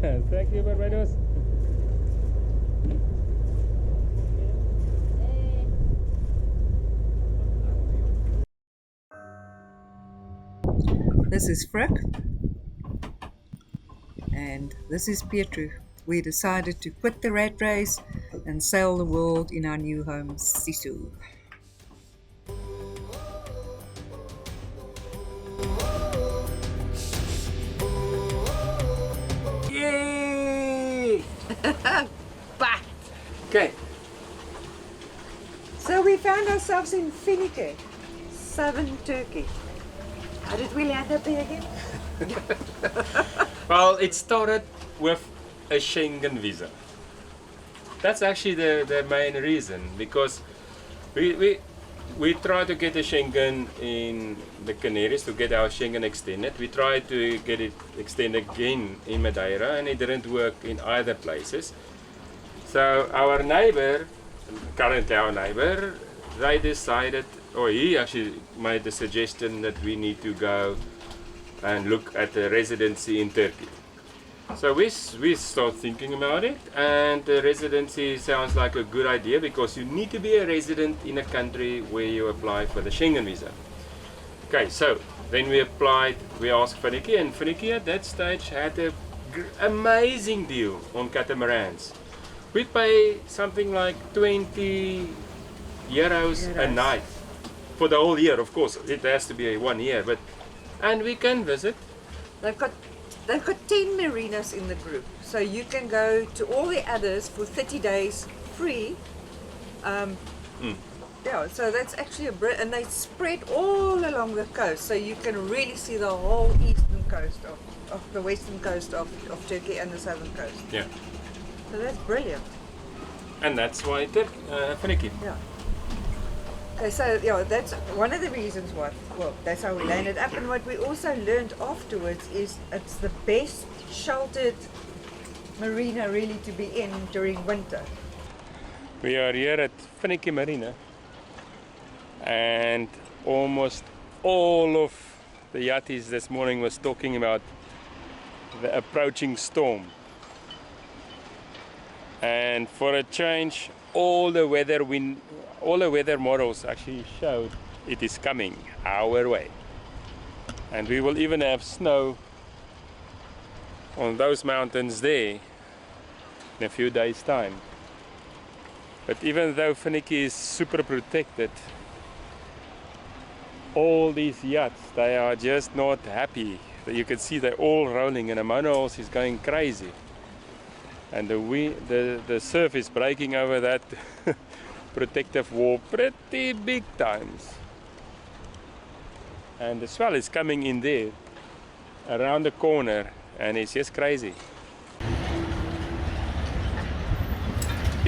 Thank you, Barbados. This is Frick, and this is Pietru. We decided to quit the rat race and sail the world in our new home, Sisu. Yay! Back! Okay. So we found ourselves in FINIKE, southern Turkey. How did we land up here again? Well, it started with a Schengen visa. That's actually the main reason, because we tried to get a Schengen in the Canaries to get our Schengen extended. We tried to get it extended again in Madeira, and it didn't work in either places. So our neighbor, currently our neighbor, they decided, or he actually made the suggestion that we need to go and look at the residency in Turkey. So we start thinking about it, and the residency sounds like a good idea because you need to be a resident in a country where you apply for the Schengen visa. Okay, so then we applied, we asked FINIKE, and FINIKE at that stage had a amazing deal on catamarans. We pay something like 20 euros a night for the whole year. Of course, it has to be a 1 year, but and we can visit. They've got 10 marinas in the group, so you can go to all the others for 30 days free. Yeah, so that's actually and they spread all along the coast, so you can really see the whole eastern coast of the western coast of Turkey and the southern coast. Yeah, So that's brilliant. and that's why FINIKE. Yeah. Okay, so yeah, that's one of the reasons why. Well, that's how we landed up, and what we also learned afterwards is it's the best sheltered marina really to be in during winter. We are here at FINIKE Marina, and almost all of the yachties this morning was talking about the approaching storm. And for a change, all the weather models actually showed it is coming our way. And we will even have snow on those mountains there in a few days' time. But even though FINIKE is super protected, all these yachts, they are just not happy. You can see they're all rolling, and the monohulls is going crazy. And the surf is breaking over that protective wall pretty big times. And the swell is coming in there around the corner, and it's just crazy.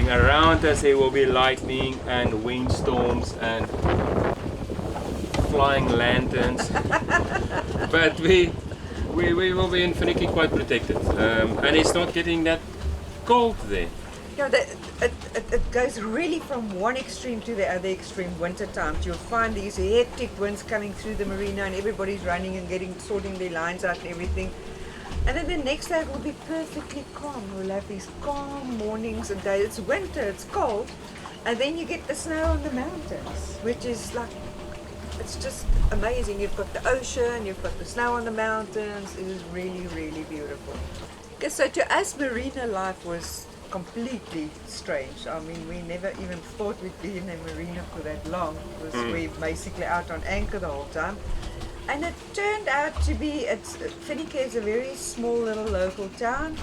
Around us there will be lightning and windstorms and flying lanterns, but we will be in FINIKE quite protected, and it's not getting that cold there. Yeah, it goes really from one extreme to the other extreme winter times. You'll find these hectic winds coming through the marina, and everybody's running and sorting their lines out and everything. And then the next day it will be perfectly calm. We'll have these calm mornings and days. It's winter, it's cold, and then you get the snow on the mountains, which is like, it's just amazing. You've got the ocean, you've got the snow on the mountains. It is really, really beautiful. Okay, so to us, marina life was completely strange. I mean, we never even thought we'd be in a marina for that long, because we're basically out on anchor the whole time. And it turned out to be, FINIKE is a very small little local town,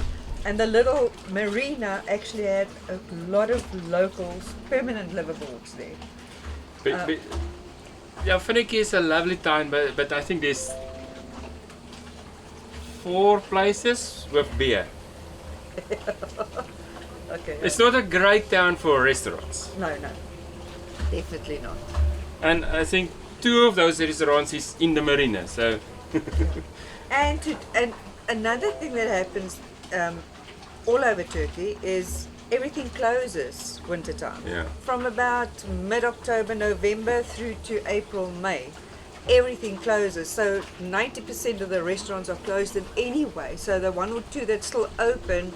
and the little marina actually had a lot of locals, permanent liveaboards there. Yeah, FINIKE is a lovely town, but I think there's 4 places with beer. Okay. It's not a great town for restaurants. No, definitely not. And I think 2 of those restaurants is in the marina, so And another thing that happens all over Turkey is everything closes wintertime. Yeah. From about mid-October, November through to April, May. everything closes. So 90% of the restaurants are closed in anyway. So the one or two that's still open,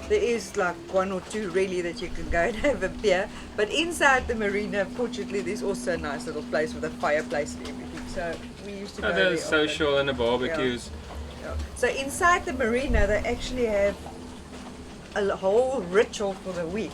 there is like one or two really that you can go and have a beer. But inside the marina, fortunately, there's also a nice little place with a fireplace and everything. So we used to go there The social often. and the barbecues. Yeah. So inside the marina, they actually have a whole ritual for the week.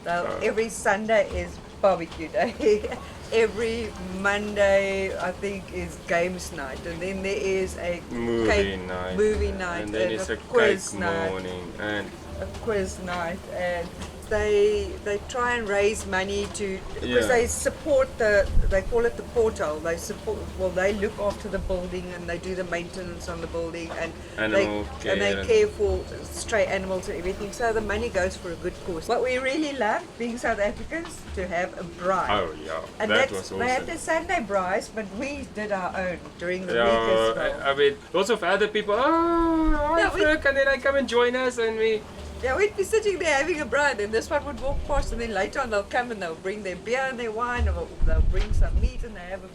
So every Sunday is barbecue day. Every Monday, I think, is games night, and then there is a Movie night. movie night, And then it's a quiz cake night, morning. And a quiz night, and they try and raise money to, because Yeah. they support they call it the portal. They support, well, they look after the building and they do the maintenance on the building, and Animal they care. care for stray animals and everything. So the money goes for a good cause. What we really love, being South Africans, to have a braai. oh yeah, And that that's, was they had awesome. the Sunday braais, but we did our own during the week as well. I mean, lots of other people. Oh, hi, Yeah, we- Frank, and then I come and join us, and we. Yeah, we'd be sitting there having a braai, and this one would walk past, and then later on they'll come and they'll bring their beer and their wine, or they'll bring some meat and they have a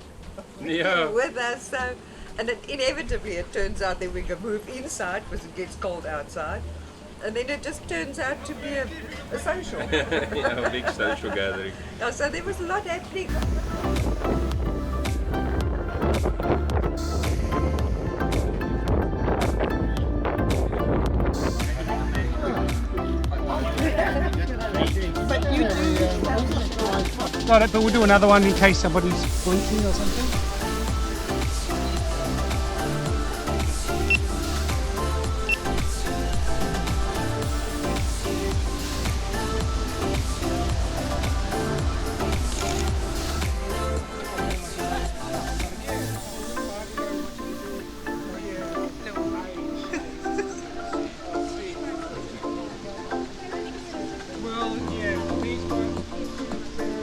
Yeah. with us. So, and then inevitably it turns out that we can move inside because it gets cold outside, and then it just turns out to be a social. Yeah, a big social gathering. Yeah, so there was a lot happening. Right, but we'll do another one in case somebody's blinking or something.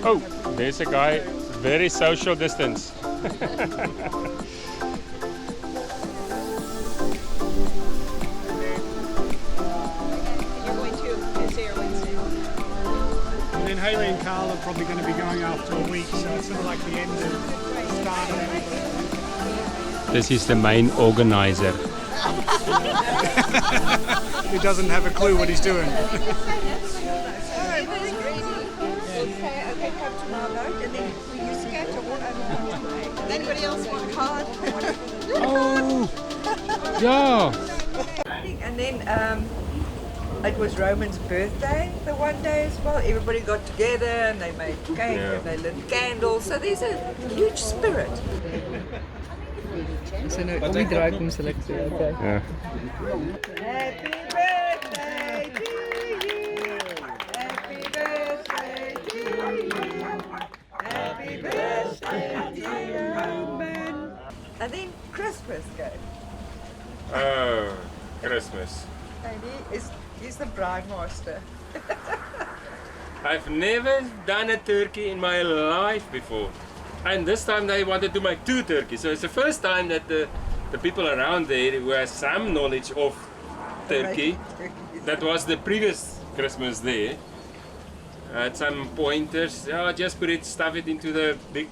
Oh, there's a guy, very social distance. And then Haley and Carl are probably going to be going after a week, so it's sort of like the end of start of everybody. This is the main organizer. He doesn't have a clue what he's doing. Okay, come to my boat, and then you scatter all over. Does anybody else want a card? Oh, yeah. And then it was Roman's birthday the one day as well. Everybody got together and they made cake Yeah. and they lit candles. So there's a huge spirit. So no, we draai kom selectie. Okay. Yeah. Happy birthday to you. Happy birthday to you. Happy birthday to Roman. And then Christmas came. Oh, Christmas. And he's the bride master. I've never done a turkey in my life before. And this time they wanted to make 2 turkeys. So it's the first time that the people around there who has some knowledge of turkey, that was the previous Christmas there, had some pointers. Yeah, just put it, stuff it into the big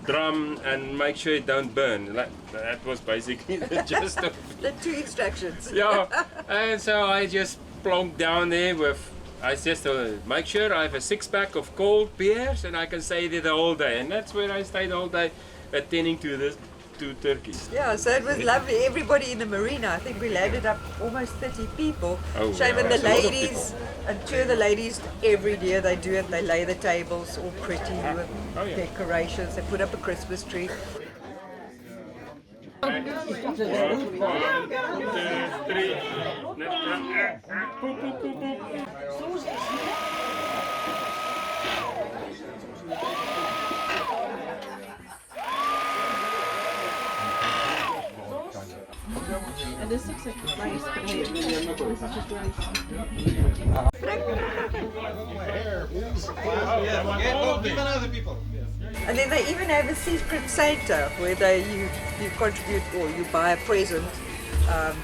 drum and make sure it don't burn. That was basically the gist of The 2 instructions. yeah. And so I just plonked down there with, I just make sure I have a 6-pack of cold beers and I can stay there the whole day. And that's where I stayed all day attending to the 2 turkeys. Yeah, so it was lovely. Everybody in the marina, I think we landed up almost 30 people. Oh, Shame, wow, and the that's a lot of ladies, and 2 of the ladies, every year they do it. They lay the tables all pretty with Oh, yeah. decorations. They put up a Christmas tree. 1, 2, 3. Poep, poep, poep, poep. And this looks like rice, but this is just rice. And then they even have a secret Santa where you contribute or you buy a present, a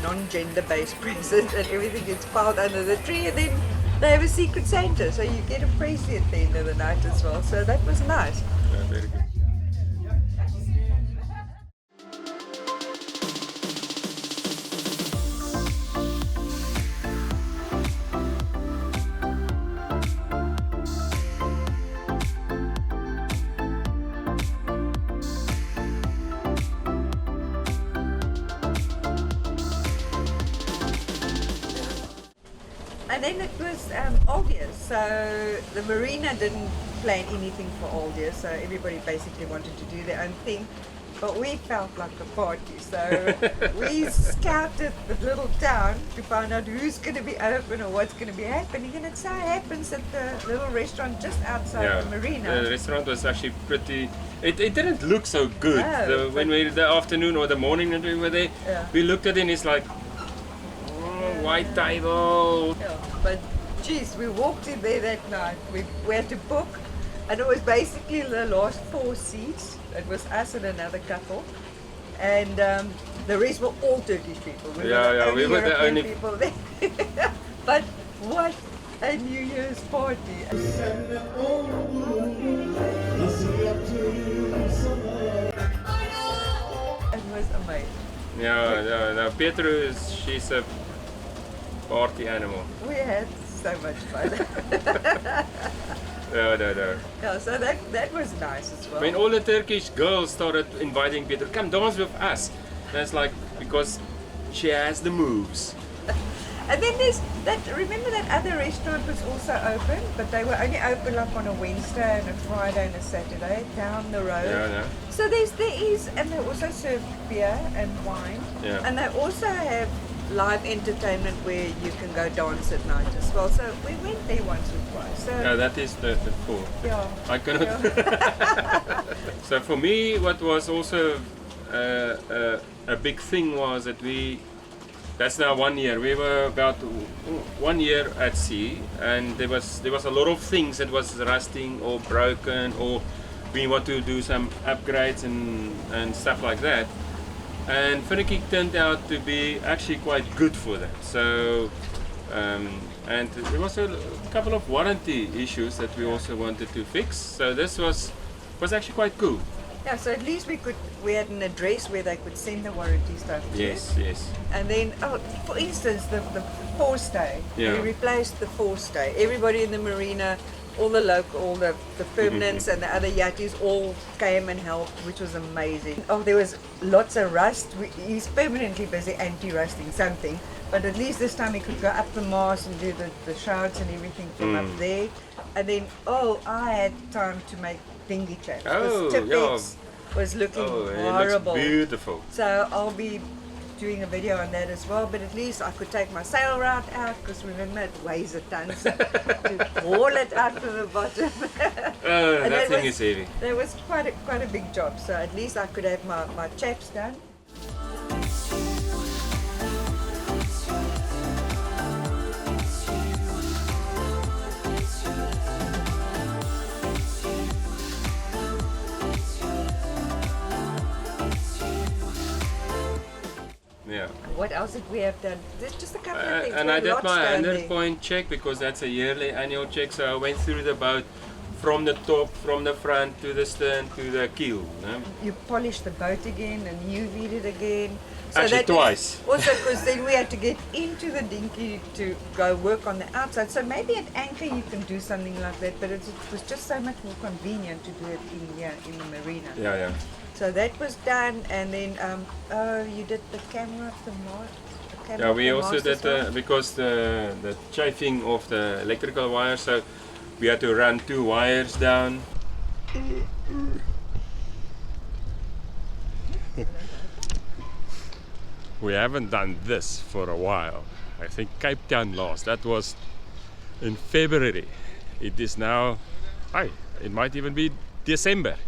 non-gender based present, and everything gets piled under the tree, and then they have a secret Santa, so you get a present at the end of the night as well. So that was nice. Yeah, very good. And then it was Old Year, so the Marina didn't plan anything for Old Year, so everybody basically wanted to do their own thing. But we felt like a party, so we scouted the little town to find out who's going to be open or what's going to be happening. And it so happens that the little restaurant just outside the Marina. The restaurant was actually pretty. It didn't look so good. No, When we the afternoon or the morning that we were there, we looked at it and it's like white table. Yeah, but geez, we walked in there that night. We had to book, and it was basically the last 4 seats. It was us and another couple, and the rest were all Turkish people. We were the only people there. But what a New Year's party! It was amazing. Yeah, Petrus, she's a party animal. We had so much fun. No. Yeah, so that was nice as well. When all the Turkish girls started inviting Peter, come dance with us. That's like, because she has the moves. And then there's that, remember that other restaurant was also open, but they were only open like on a Wednesday and a Friday and a Saturday down the road. Yeah. So there is, and they also serve beer and wine. Yeah. And they also have live entertainment where you can go dance at night as well. So we went there once or twice. So Yeah, that is the cool. yeah. I cannot. Yeah. So for me, what was also a big thing was that that's now 1 year. We were about 1 year at sea, and there was a lot of things that was rusting or broken, or we want to do some upgrades and stuff like that. And FINIKE turned out to be actually quite good for that. So, and there was a couple of warranty issues that we also wanted to fix. So this was actually quite cool. Yeah, so at least we had an address where they could send the warranty stuff to. Yes. And then, for instance, the forestay. Yeah. We replaced the forestay. Everybody in the Marina, all the permanents and the other yachties all came and helped, which was amazing. Oh, there was lots of rust. He's permanently busy anti-rusting something, but at least this time he could go up the mast and do the shrouds and everything from up there. And then, I had time to make dinghy chaps. Oh, Tipex was looking horrible. It looks beautiful. So I'll be doing a video on that as well, but at least I could take my sail route out, because remember it weighs a ton, so to haul it out to the bottom. That thing is heavy. That was quite a big job, so at least I could have my chaps done. Yeah. What else did we have done? There's just a couple of things. And We I had did lots my down 100 there. point check, because that's a yearly annual check. So I went through the boat from the top, from the front to the stern to the keel. No? You polished the boat again and UV'd it again. So Actually that was twice. Also, because then we had to get into the dinghy to go work on the outside. So maybe at anchor you can do something like that, but it was just so much more convenient to do it in the Marina. Yeah. So that was done, and then you did the camera of the mast. Yeah, we also did because the chafing of the electrical wire, so we had to run 2 wires down. We haven't done this for a while. I think Cape Town last. That was in February. It is now, it might even be December.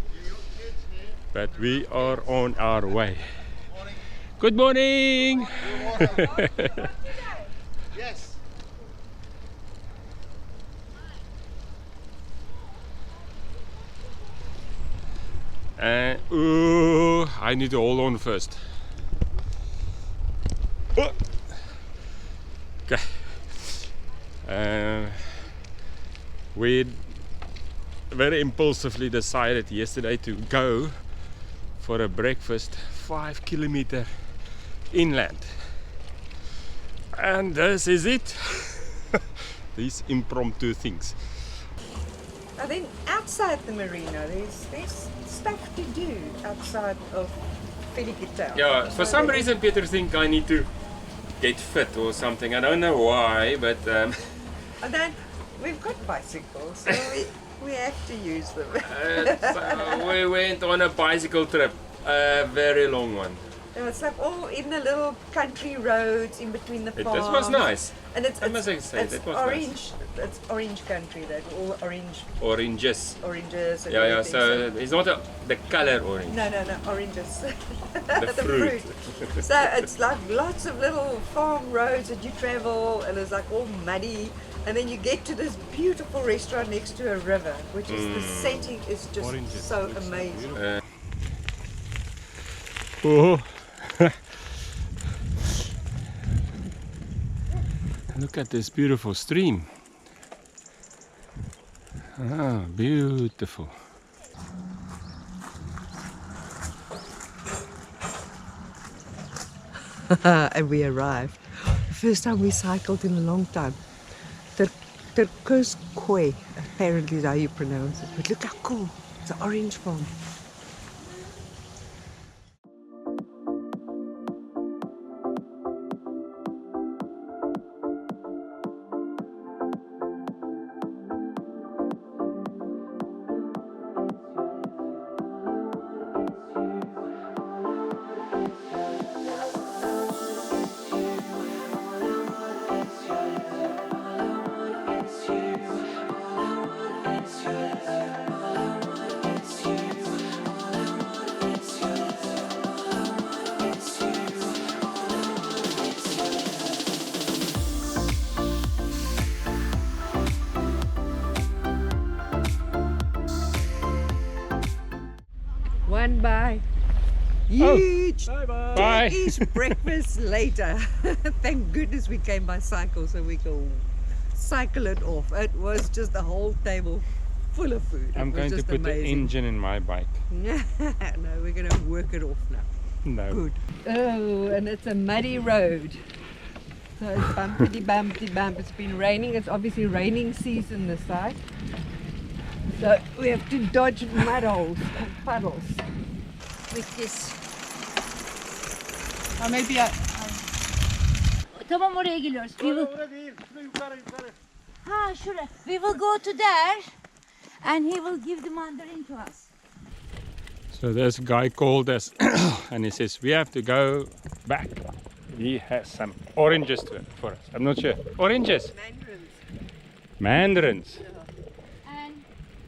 But we are on our way. Good morning! Yes. I need to hold on first. Okay. We very impulsively decided yesterday to go for a breakfast 5 kilometers inland. And this is it. These impromptu things. I think outside the Marina, there's stuff to do outside of FINIKE town. Yeah, for So some there is- reason Peter think I need to get fit or something. I don't know why, but And then we've got bicycles, so we have to use them. So we went on a bicycle trip, a very long one. It's like all in the little country roads in between the farms. This was nice. And it's, I must say, it's it was orange. nice. It's orange country. That all oranges. Oranges. And Yeah, everything. so it's not the color orange. No, oranges. The fruit. So it's like lots of little farm roads that you travel, and it's like all muddy. And then you get to this beautiful restaurant next to a river, which is the setting is just so amazing. Oh. Look at this beautiful stream. Ah, beautiful. And we arrived. First time we cycled in a long time. Turkish, apparently is how you pronounce it. But look how cool. It's an orange farm. One bye. Huge Bye. Turkish breakfast later. Thank goodness we came by cycle so we could cycle it off. It was just a whole table full of food. I'm going to put the engine in my bike. No, we're going to work it off now. No. Good. Oh, and it's a muddy road. So it's bumpity bump. It's been raining. It's obviously raining season this side. So we have to dodge mud holes and puddles with this. Ha, maybe tamam oraya geliyoruz. Ha şuraya. We will go to there and he will give the mandarin to us. So this guy called us and he says we have to go back. He has some oranges for us. I'm not sure. Oranges? Mandarins. And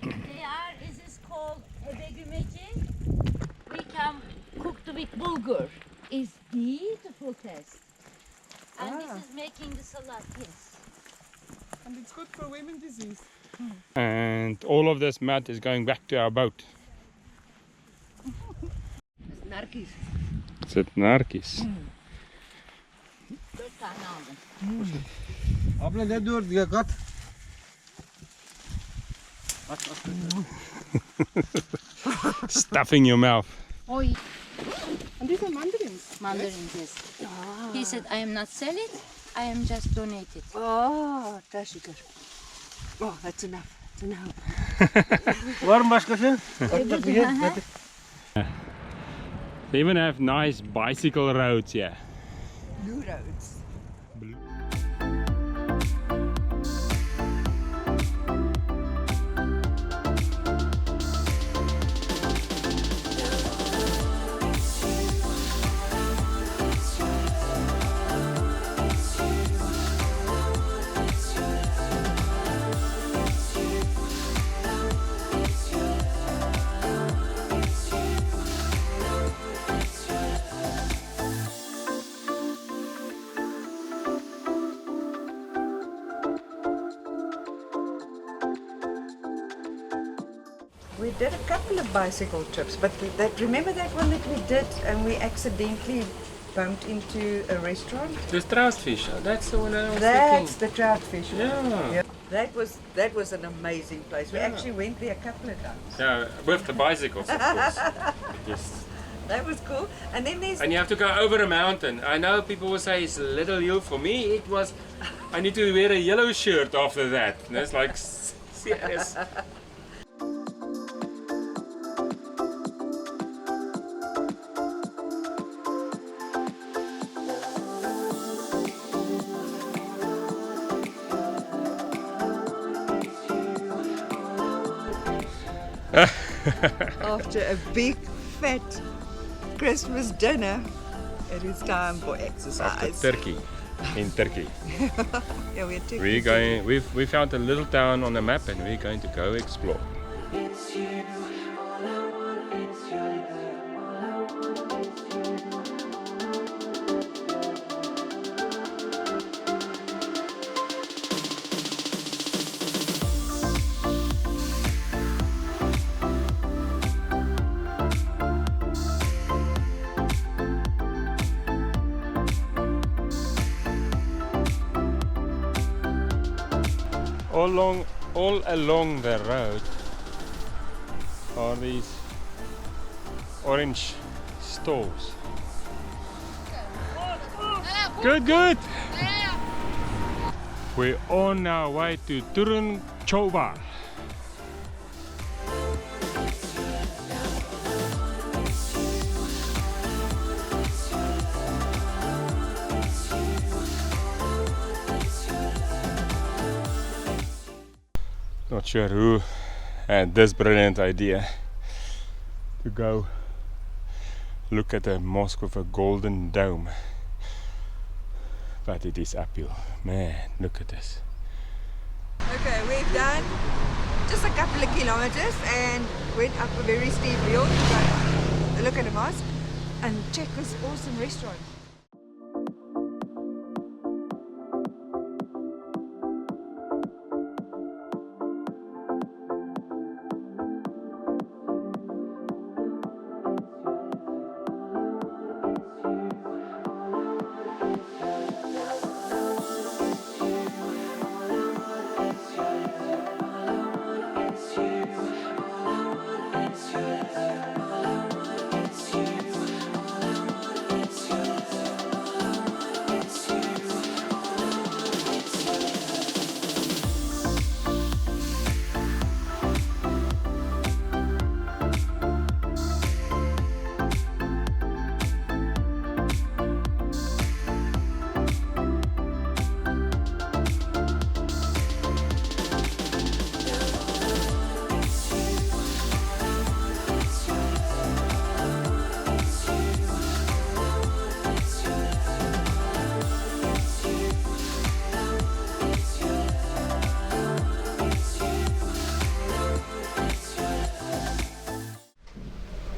they are, this is called ebegümeci. We can cook with bulgur. It's beautiful taste. And this is making the salad, yes. And it's good for women's disease. And all of this mud is going back to our boat. It's narkies. Is it narkies? 4 tane aldım. Abla ne diyor diye kat. Stuffing your mouth. Oh, And these are mandarins. mandarins, yes. He said, I am not sell it, I am just donate it. Oh, that's good. Oh, that's enough. That's enough. Var mı başkası? They even have nice bicycle roads here. Blue roads. We did a couple of bicycle trips, but remember that one that we did and we accidentally bumped into a restaurant? This trout fish, that's the one I was That's thinking. the trout fish. Yeah. That was an amazing place. We actually went there a couple of times. Yeah, with the bicycles, of course. Yes. That was cool. And then there's And you have to go over a mountain. I know people will say it's a little hill. For me, it was. I need to wear a yellow shirt after that. And it's like serious. After a big fat Christmas dinner, it is time for After exercise. Turkey, in Turkey. Yeah, we're taking We're going. We found a little town on the map, and we're going to go explore. All along the road are these orange stalls. Good, good. We're on our way to Turun Choba. Not sure who had this brilliant idea to go look at a mosque with a golden dome, but it is uphill. Man, look at this. Okay, we've done just a couple of kilometers and went up a very steep hill to go look at a mosque and check this awesome restaurant.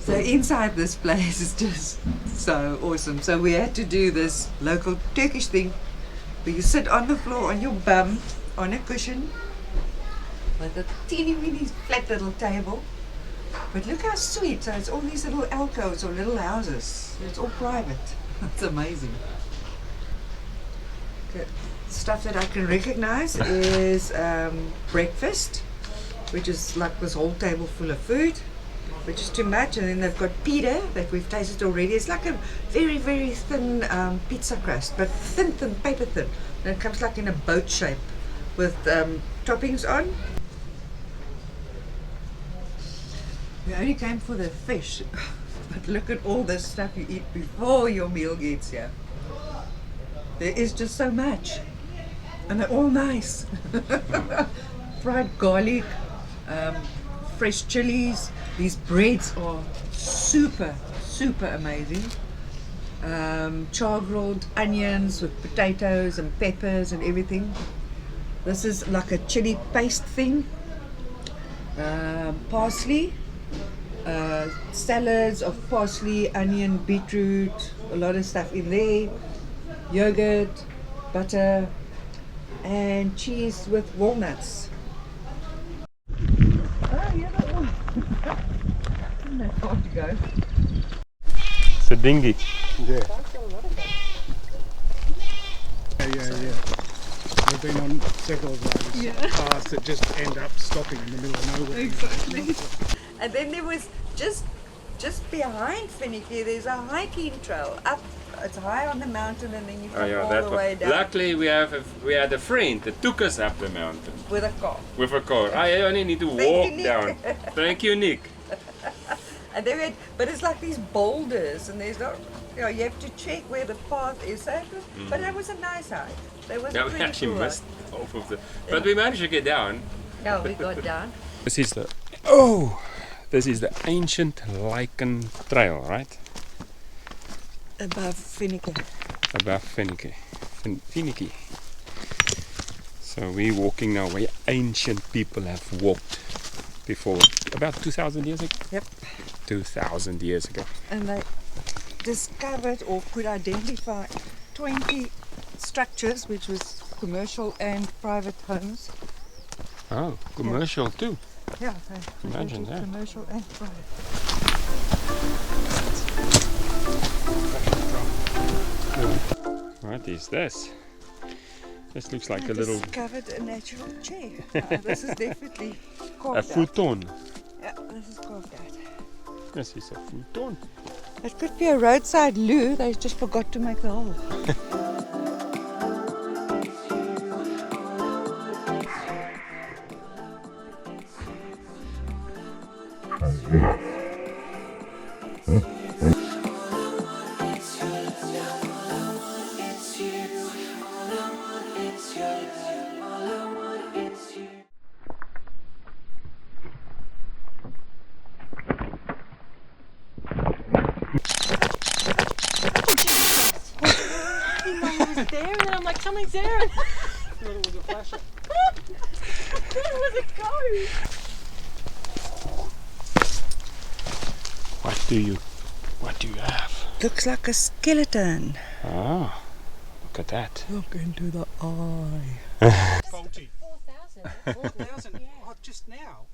So inside this place is just so awesome. So we had to do this local Turkish thing where you sit on the floor on your bum on a cushion with a teeny weeny flat little table. But look how sweet. So it's all these little alcoves or little houses. It's all private. It's amazing. Okay. Stuff that I can recognize is breakfast, which is like this whole table full of food, which is too much. And then they've got pita that we've tasted already. It's like a very, very thin pizza crust, but thin, paper thin. And it comes like in a boat shape with toppings on. We only came for the fish, but look at all this stuff you eat before your meal gets here. There is just so much, and they're all nice. Fried garlic, fresh chilies. These breads are super, super amazing. Char-grilled onions with potatoes and peppers and everything. This is like a chili paste thing. Parsley. Salads of parsley, onion, beetroot, a lot of stuff in there. Yogurt, butter, and cheese with walnuts. Oh, yeah, that one. Isn't that far to go? It's a dinghy. Yeah. Yeah. We've been on several of those paths that just end up stopping in the middle of nowhere. Exactly. And then there was just behind Finike, there's a hiking trail up. It's high on the mountain, and then you come all the way down Luckily, we had a friend that took us up the mountain with a car. with a car. I only need to Thank you, walk Nick. down. Thank you, Nick. And then we had, but it's like these boulders, and there's not, you have to check where the path is. So it was, but it was a nice hike. That was Yeah, we pretty actually cool missed half of the, but we managed to get down. hike. No, we got down. This is the This is the ancient lichen trail, right? Above Finike. Above Finike. Finike. So we're walking now where ancient people have walked before. About 2,000 years ago? Yep. 2,000 years ago. And they discovered or could identify 20 structures, which was commercial and private homes. Oh, commercial too. Yeah, Imagine that. commercial and private. What is this? This looks like I a little discovered a natural chair. This is definitely carved a out. futon. Yeah, this is carved out. This is a futon. It could be a roadside loo. They just forgot to make the hole. There, and then I'm like, something's there. And Thought it was a flasher. there was a ghost. What do you have? Looks like a skeleton. Ah, look at that. Look into the eye. Faulty. 4,000. 4,000? Oh, just now?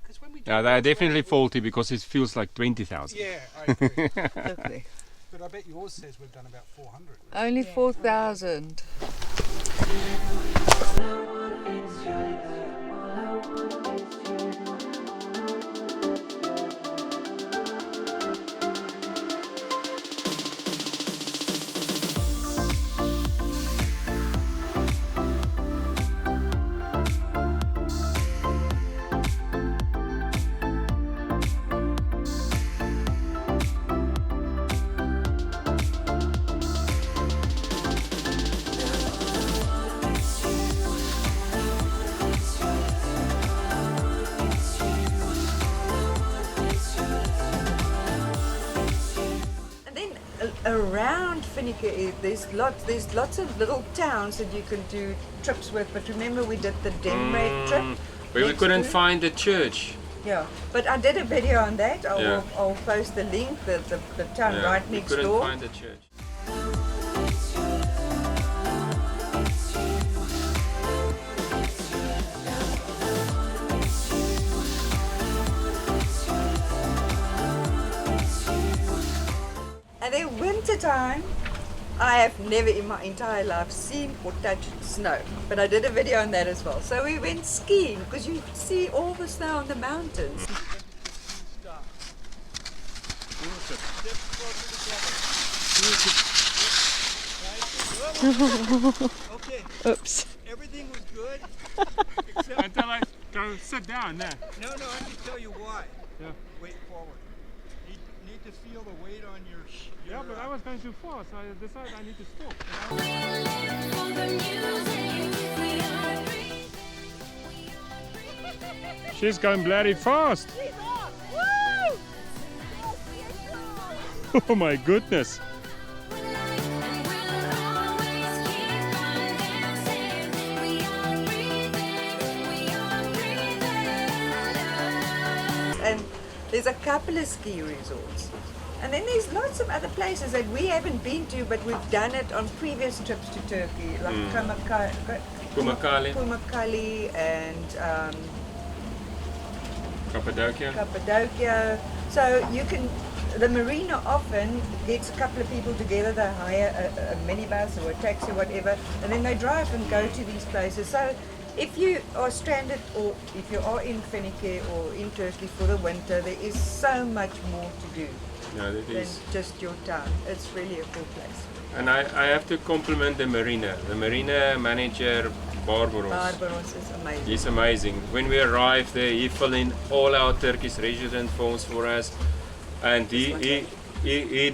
Because when we Yeah, they're definitely faulty because it feels like 20,000. Yeah, I agree. Lovely. But I bet yours says we've done about 400. Only 4,000. Around Finike, there's lots of little towns that you can do trips with. But remember, we did the Denmark trip. But we next couldn't to it. find the church. Yeah, but I did a video on that. Yeah. I'll post the link. The town Yeah, right we next couldn't door. find the church. And then winter time, I have never in my entire life seen or touched snow. But I did a video on that as well. So we went skiing because you see all the snow on the mountains. Okay, Oops. everything was good. Except, Until I go sit down there. no, I can tell you why. Yeah. Wait forward. You need to feel the weight on your... Yeah, but I was going too fast, so I decided I need to stop. She's going bloody fast. Oh my goodness. And there's a couple of ski resorts. And then there's lots of other places that we haven't been to, but we've done it on previous trips to Turkey, like Kumakali, Kumakali and Cappadocia. Cappadocia. So you can, the Marina often gets a couple of people together, they hire a minibus or a taxi, whatever, and then they drive and go to these places. So if you are stranded or if you are in Finike or in Turkey for the winter, there is so much more to do Yeah, that than is. just your town. It's really a cool place. And I have to compliment the Marina. The Marina manager, Barbaros. Barbaros is amazing. He's amazing. When we arrived there, he filled in all our Turkish resident forms for us, and he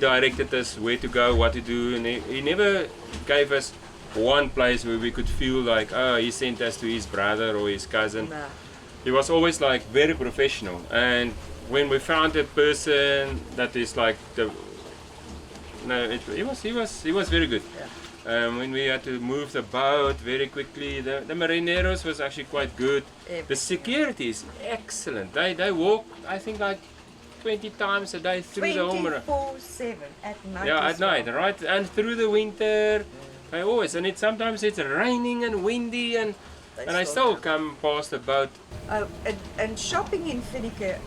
directed us where to go, what to do, and he never gave us one place where we could feel like, oh, he sent us to his brother or his cousin. Nah. He was always like very professional, and when we found a person that is like the no, he was very good. When we had to move the boat very quickly, the marineros was actually quite good. The security is excellent. They walk, I think, like 20 times a day through the Omara. 24/7 at night. Yeah, as at night, well. right? And through the winter, I always, and sometimes it's raining and windy, and I still come past the boat. And shopping in FINIKE,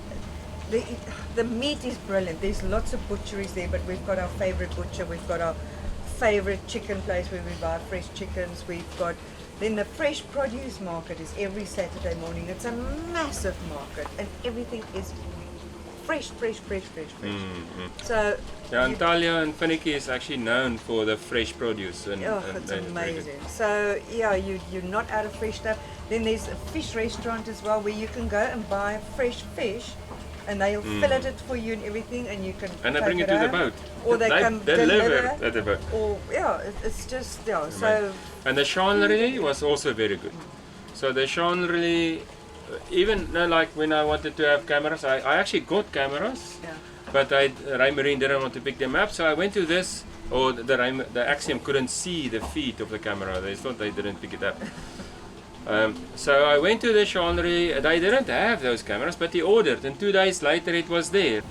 the meat is brilliant. There's lots of butcheries there, but we've got our favorite butcher. We've got our favorite chicken place where we buy fresh chickens. We've got then the fresh produce market is every Saturday morning. It's a massive market, and everything is fresh. So Yeah, Antalya and FINIKE is actually known for the fresh produce. And it's amazing. So yeah, you're not out of fresh stuff. Then there's a fish restaurant as well where you can go and buy fresh fish, and they'll fillet it for you and everything, and you can. And they take bring it to the home, boat. or they come deliver at the boat. Or yeah, it's just yeah. So And the chandelier was also very good. So the chandelier, even like when I wanted to have cameras, I actually got cameras. yeah. But Marina didn't want to pick them up, so I went to this, or the Axiom couldn't see the feet of the camera. They thought they didn't pick it up. So I went to the chandelier. They didn't have those cameras, but he ordered, and 2 days later it was there.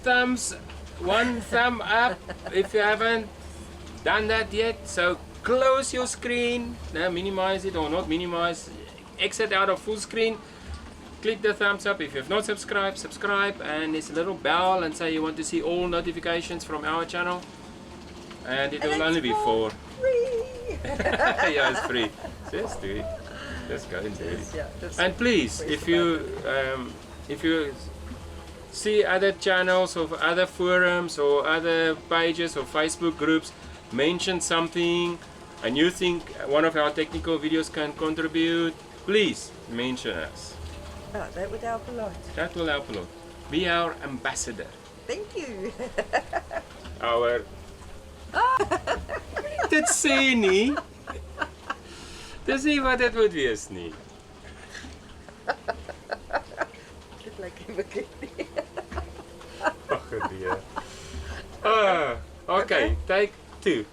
That's it. One thumb up if you haven't done that yet. So close your screen, now minimize it or not minimize. Exit out of full screen, click the thumbs up. If you have not subscribed, subscribe, and there's a little bell and say you want to see all notifications from our channel, and it will only be for free. yeah, it's free. Just do it. Just go and do it. Yeah, that's And please, if you see other channels or other forums or other pages or Facebook groups mention something and you think one of our technical videos can contribute, please mention us. That would help a lot. That will help a lot. Be our ambassador. Thank you. Our dit sê nie. Dis nie wat dit moet wees nie. Look like a bikini. Ag nee. Okay, take 2.